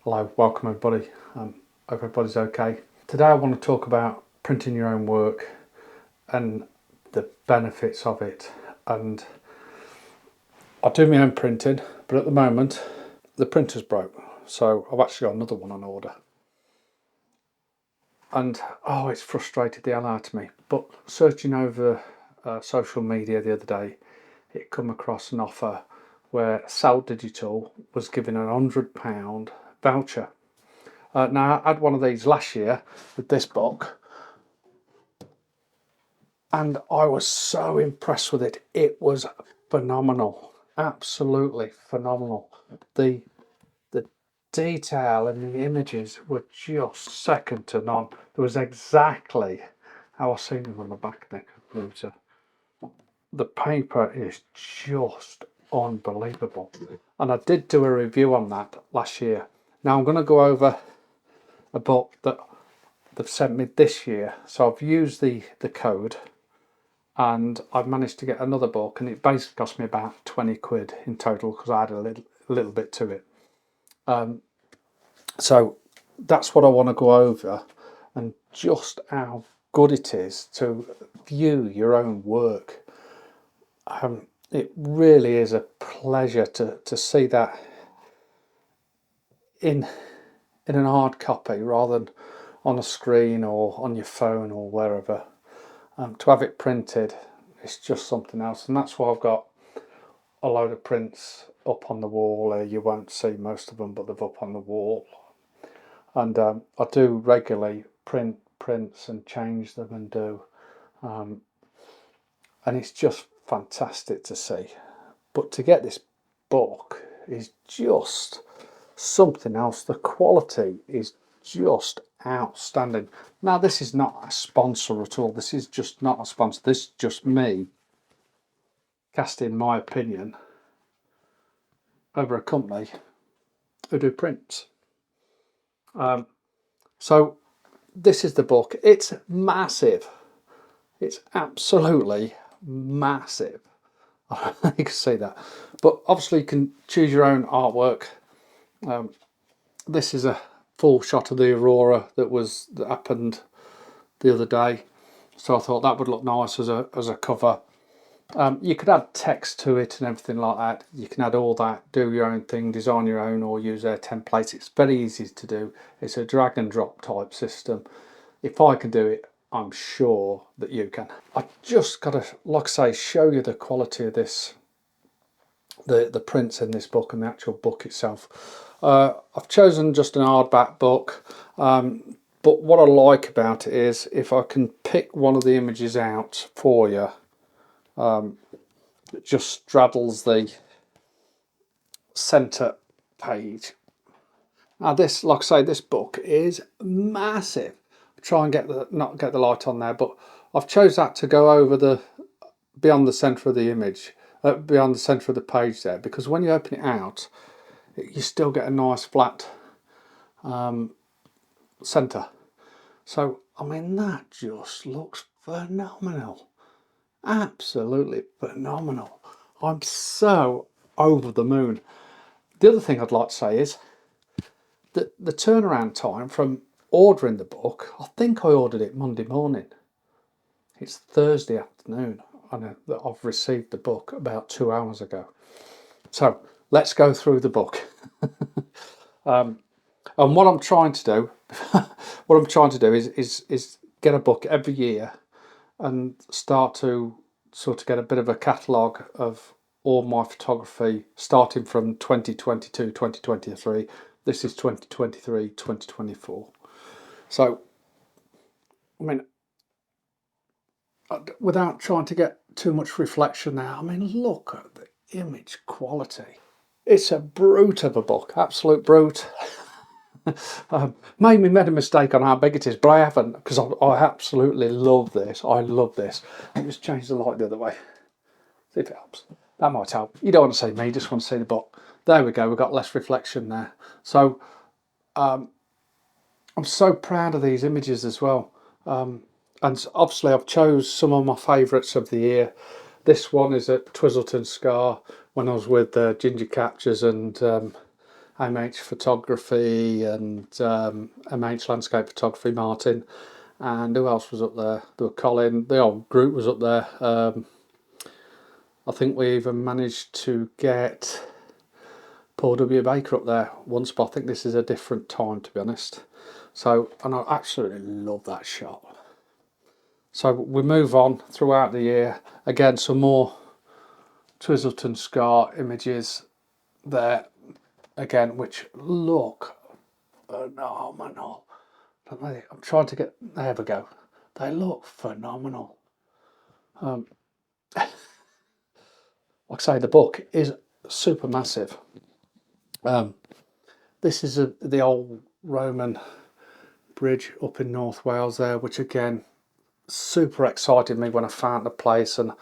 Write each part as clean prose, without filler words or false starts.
Hello, welcome everybody. Hope everybody's okay. Today I want to talk about printing your own work and the benefits of it. And I do my own printing, but at the moment the printer's broke, so I've actually got another one on order. And it's frustrated the hell out of me. But searching over social media the other day, it come across an offer where SAAL Digital was giving a £100 voucher. Now, I had one of these last year with this book, and I was so impressed with it. It was phenomenal, absolutely phenomenal. The detail and the images were just second to none. There was exactly how I seen them on the back of the computer. The paper is just unbelievable, and I did do a review on that last year. Now I'm going to go over a book that they've sent me this year, so I've used the code and I've managed to get another book, and it basically cost me about 20 quid in total because I had a little bit to it. So that's what I want to go over, and just how good it is to view your own work. It really is a pleasure to see that in an hard copy rather than on a screen or on your phone or wherever. To have it printed, it's just something else, and that's why I've got a load of prints up on the wall. You won't see most of them, but they're up on the wall. And I do regularly print prints and change them and do, and it's just fantastic to see. But to get this book is just something else. The quality is just outstanding. Now, this is not a sponsor at all. This is just not a sponsor. This is just me casting my opinion over a company who do prints. So this is the book. It's massive. It's absolutely massive. You can see that. But obviously you can choose your own artwork. This is a full shot of the Aurora that happened the other day, so I thought that would look nice as a cover. You could add text to it and everything like that. You can add all that, do your own thing, design your own, or use their templates. It's very easy to do. It's a drag and drop type system. If I can do it, I'm sure that you can. I just got to, like I say, show you the quality of this, the prints in this book and the actual book itself. I've chosen just an hardback book, but what I like about it is if I can pick one of the images out for you, it just straddles the centre page. Now this, like I say, this book is massive. I'll try and not get the light on there, but I've chose that to go over beyond the centre of the image, beyond the centre of the page there, because when you open it out, you still get a nice flat centre. So I mean, that just looks phenomenal. Absolutely phenomenal. I'm so over the moon. The other thing I'd like to say is that the turnaround time from ordering the book, I think I ordered it Monday morning. It's Thursday afternoon and I've received the book about 2 hours ago. So let's go through the book. And what I'm trying to do, is get a book every year and start to sort of get a bit of a catalogue of all my photography starting from 2022, 2023. This is 2023, 2024. So, I mean, without trying to get too much reflection now, I mean, look at the image quality. It's a brute of a book, absolute brute. Maybe made a mistake on how big it is, but I haven't, because I absolutely love this. I love this. I'll just change the light the other way. See if it helps. That might help. You don't want to see me, you just want to see the book. There we go, we've got less reflection there. So I'm so proud of these images as well. And obviously I've chose some of my favourites of the year. This one is at Twizzleton Scar when I was with Ginger Captures and MH Photography and MH Landscape Photography, Martin, and who else was up there? There were Colin, the whole group was up there. I think we even managed to get Paul W. Baker up there once, but I think this is a different time, to be honest. So, and I absolutely love that shot. So we move on throughout the year. Again, some more Twizzleton Scar images there, again, which look phenomenal. I'm trying to get, there we go. They look phenomenal. Like I say, the book is super massive. This is the old Roman bridge up in North Wales there, which again super excited me when I found the place, and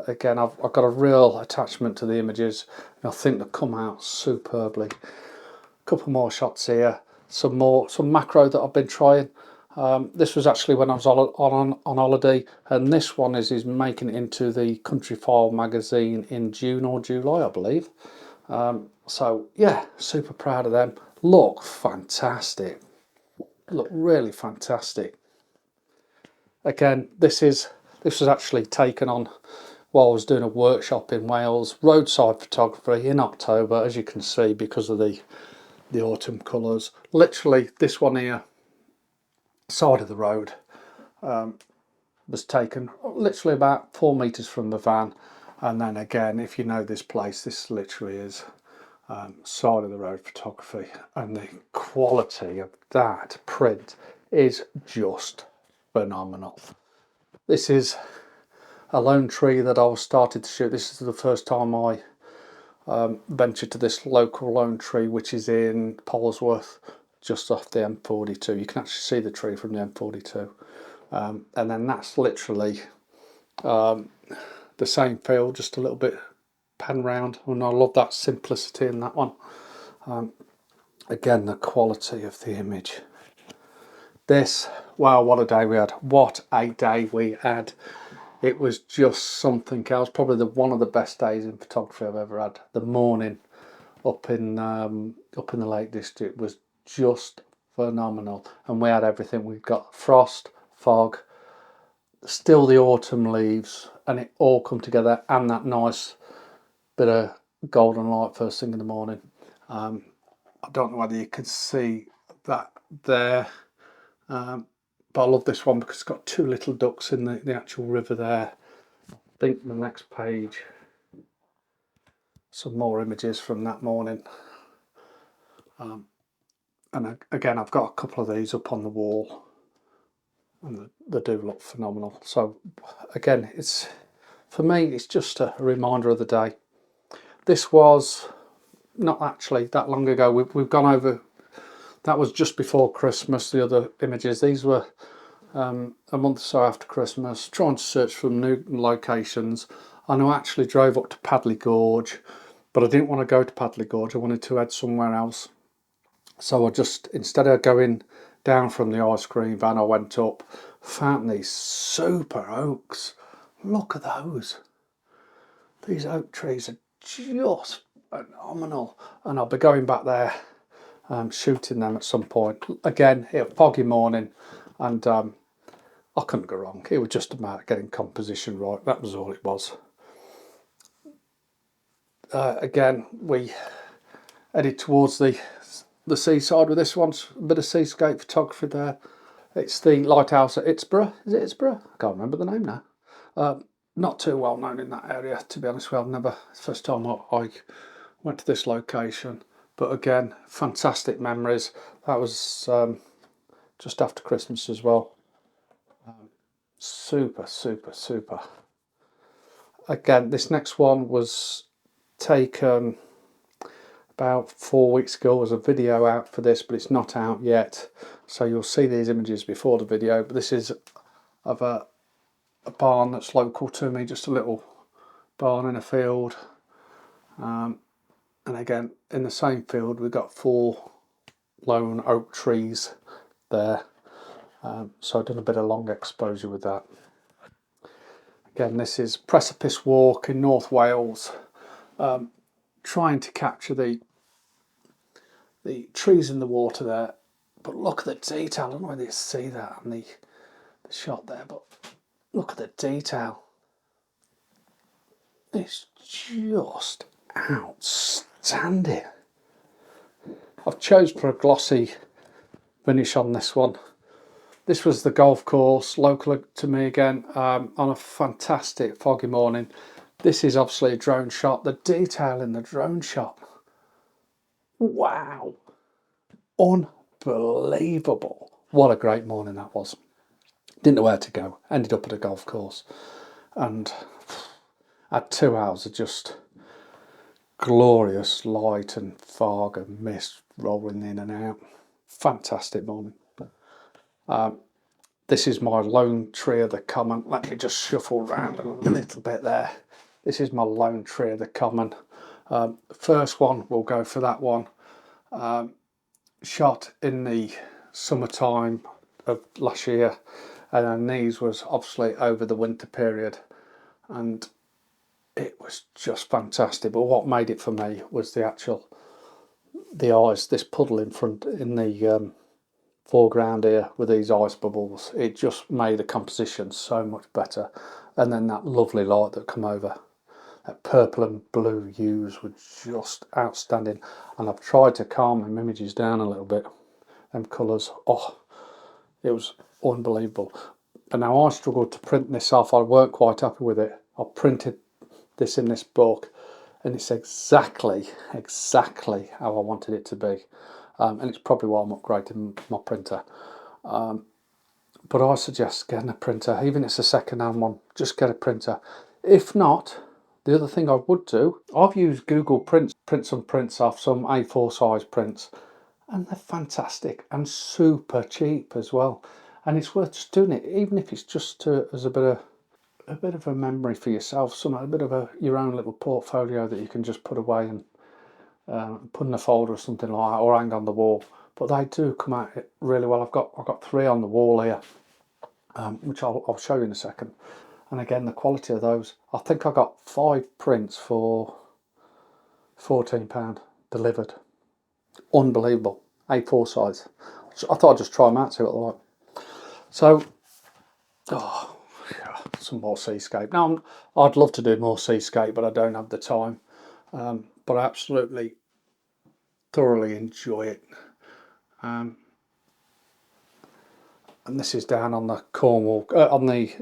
again I've got a real attachment to the images, and I think they come out superbly. A couple more shots here, some macro that I've been trying. This was actually when I was on holiday, and this one is making it into the Country File magazine in June or July, I believe. So yeah, super proud of them. Look fantastic. Look really fantastic. Again, this was actually taken on while I was doing a workshop in Wales, roadside photography in October, as you can see, because of the autumn colours. Literally, this one here, side of the road, was taken literally about 4 metres from the van. And then again, if you know this place, this literally is side of the road photography, and the quality of that print is just phenomenal. This is a lone tree that I was started to shoot. This is the first time I ventured to this local lone tree, which is in Polesworth, just off the M42. You can actually see the tree from the M42, and then that's literally the same field, just a little bit pan round, and I love that simplicity in that one. Again, the quality of the image. This, wow, what a day we had. What a day we had. It was just something else. Probably one of the best days in photography I've ever had. The morning up in the Lake District was just phenomenal, and we had everything. We've got frost, fog, still the autumn leaves, and it all come together, and that nice bit of golden light first thing in the morning. I don't know whether you can see that there, but I love this one because it's got two little ducks in the actual river there. I think the next page, some more images from that morning. And again, I've got a couple of these up on the wall, and they do look phenomenal. So again, it's, for me, it's just a reminder of the day. This was not actually that long ago. We've gone over, that was just before Christmas, the other images. These were a month or so after Christmas, trying to search for new locations. I know I actually drove up to Padley Gorge, but I didn't want to go to Padley Gorge. I wanted to head somewhere else. So I just, instead of going down from the ice cream van, I went up, found these super oaks. Look at those. These oak trees are just phenomenal. And I'll be going back there, shooting them at some point. Again, it was a foggy morning, and I couldn't go wrong. It was just about getting composition right. That was all it was. Again, we headed towards the seaside with this one. A bit of seascape photography there. It's the lighthouse at Itzborough. Is it Itzborough? I can't remember the name now. Not too well known in that area, to be honest with you. I've never, it's the first time I went to this location. But again, fantastic memories. That was just after Christmas as well. Super, super, super. Again, this next one was taken about 4 weeks ago. There's a video out for this, but it's not out yet. So you'll see these images before the video. But this is of a barn that's local to me, just a little barn in a field. And again, in the same field, we've got 4 lone oak trees there. So I've done a bit of long exposure with that. Again, this is Precipice Walk in North Wales, trying to capture the the trees in the water there. But look at the detail. I don't know whether you see that on the shot there, but look at the detail. It's just outstanding. I've chosen for a glossy finish on this one. This was the golf course, local to me again, on a fantastic foggy morning. This is obviously a drone shot. The detail in the drone shot, wow, unbelievable. What a great morning that was. Didn't know where to go, ended up at a golf course, and had 2 hours of just glorious light and fog and mist rolling in and out. Fantastic morning. This is my lone tree of the common. Let me just shuffle around a little bit there. This is my lone tree of the common. First one, we'll go for that one. Shot in the summertime of last year, and these was obviously over the winter period, and it was just fantastic. But what made it for me was the ice, this puddle in the foreground here with these ice bubbles. It just made the composition so much better. And then that lovely light that come over, that purple and blue hues were just outstanding. And I've tried to calm them images down a little bit, them colours. Oh, it was unbelievable. And now I struggled to print this off. I weren't quite happy with it. I printed this in this book, and it's exactly how I wanted it to be. And it's probably why I'm upgrading my printer. But I suggest getting a printer, even if it's a second-hand one, just get a printer. If not, the other thing I would do, I've used Google Prints, print some prints off, some A4 size prints, and they're fantastic and super cheap as well. And it's worth just doing it, even if it's just as a bit of a memory for yourself, a bit of your own little portfolio that you can just put away and put in a folder or something like that, or hang on the wall. But they do come out really well. I've got 3 on the wall here, which I'll show you in a second. And again, the quality of those, I think I got 5 prints for £14 delivered. Unbelievable. A4 size. So I thought I'd just try them out, see what they're like. So, some more seascape. Now, I'd love to do more seascape, but I don't have the time. But I absolutely thoroughly enjoy it. And this is down on the Cornwall, on the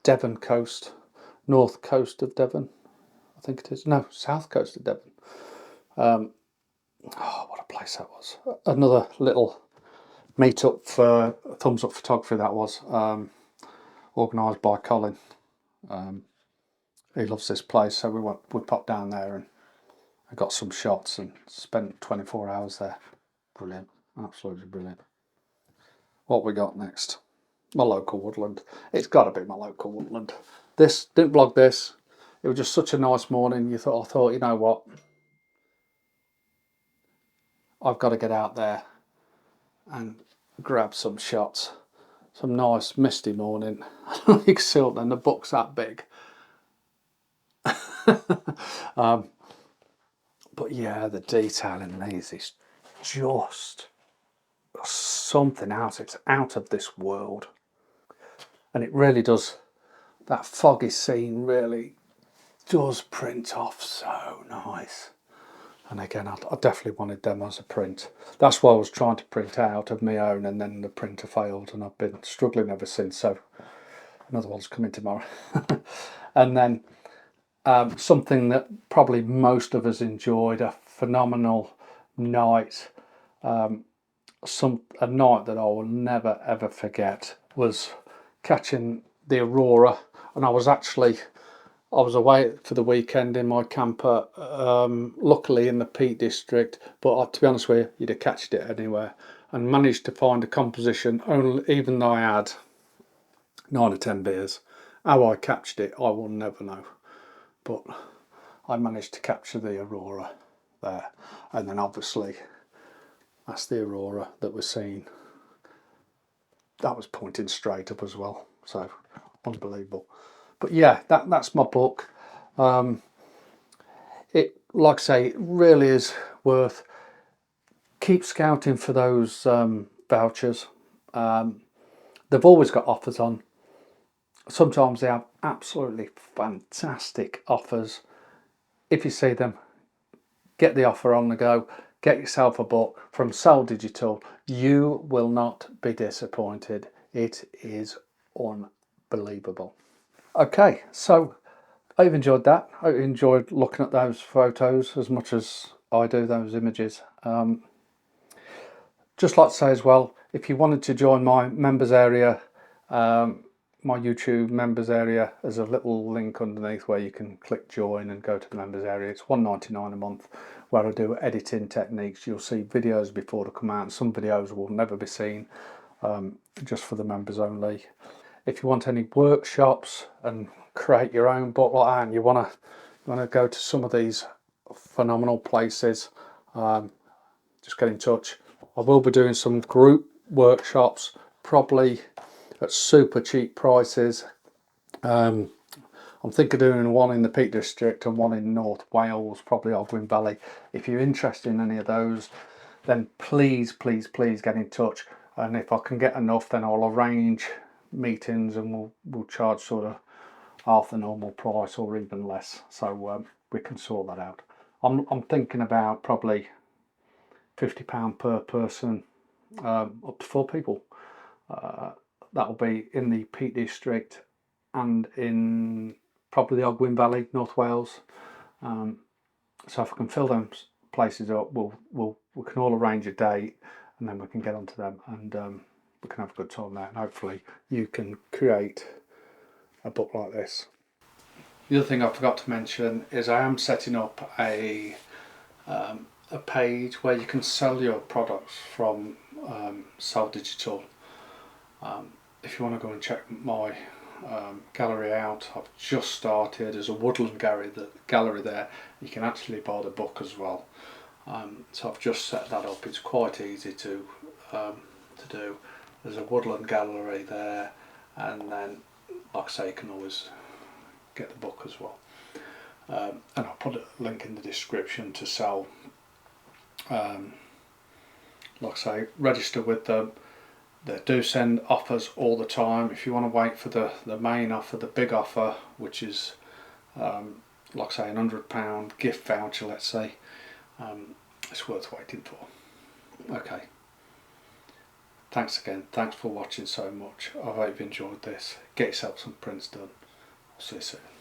Devon coast, north coast of Devon, I think it is. No, south coast of Devon. Oh, what a place that was. Another little meet-up for Thumbs Up Photography that was, organised by Colin. He loves this place, so we popped down there and I got some shots and spent 24 hours there. Brilliant, absolutely brilliant. What we got next? My local woodland. It's got to be my local woodland. This, didn't vlog this. It was just such a nice morning. I thought, you know what? I've got to get out there and grab some shots. Some nice misty morning. You can see it, and the book's that big. But yeah, the detail in these is just something else. It's out of this world. And it really does, that foggy scene really does print off so nice. And again, I definitely wanted them as a print. That's what I was trying to print out of my own, and then the printer failed, and I've been struggling ever since. So another one's coming tomorrow. And then something that probably most of us enjoyed, a phenomenal night. A night that I will never ever forget was catching the Aurora. And I was away for the weekend in my camper, luckily in the Peak District, but to be honest with you, you'd have catched it anywhere, and managed to find a composition, even though I had 9 or 10 beers. How I catched it, I will never know. But I managed to capture the Aurora there. And then obviously, that's the Aurora that we're seeing. That was pointing straight up as well. So, unbelievable. But yeah, that's my book. It, like I say, it really is worth keep scouting for those vouchers. They've always got offers on. Sometimes they have absolutely fantastic offers. If you see them, get the offer on the go. Get yourself a book from SAAL Digital. You will not be disappointed. It is unbelievable. Okay, so I hope you enjoyed that. I hope you enjoyed looking at those photos as much as I do, those images. Just like to say as well, if you wanted to join my members area, my YouTube members area, there's a little link underneath where you can click join and go to the members area. It's $1.99 a month, where I do editing techniques. You'll see videos before they come out, and some videos will never be seen, just for the members only. If you want any workshops and create your own book like that, and you want to go to some of these phenomenal places, just get in touch. I will be doing some group workshops, probably at super cheap prices. I'm thinking of doing one in the Peak District and one in North Wales, probably Ogwen Valley. If you're interested in any of those, then please get in touch. And if I can get enough, then I'll arrange meetings and we'll charge sort of half the normal price or even less. So we can sort that out. I'm thinking about probably £50 per person, up to 4 people. That'll be in the Peak District and in probably the Ogwen Valley, North Wales. So if I can fill them places up, we can all arrange a date, and then we can get onto them, and we can have a good time there. And hopefully you can create a book like this. The other thing I forgot to mention is I am setting up a page where you can sell your products from SAAL Digital. If you want to go and check my gallery out, I've just started. There's a woodland gallery there. You can actually buy the book as well. So I've just set that up. It's quite easy to do. There's a woodland gallery there, and then, like I say, you can always get the book as well. And I'll put a link in the description to SAAL. Like I say, register with them. They do send offers all the time. If you want to wait for the main offer, the big offer, which is like I say, £100 gift voucher, let's say, it's worth waiting for. Okay, thanks again. Thanks for watching so much. I hope you enjoyed this. Get yourself some prints done. I'll see you soon.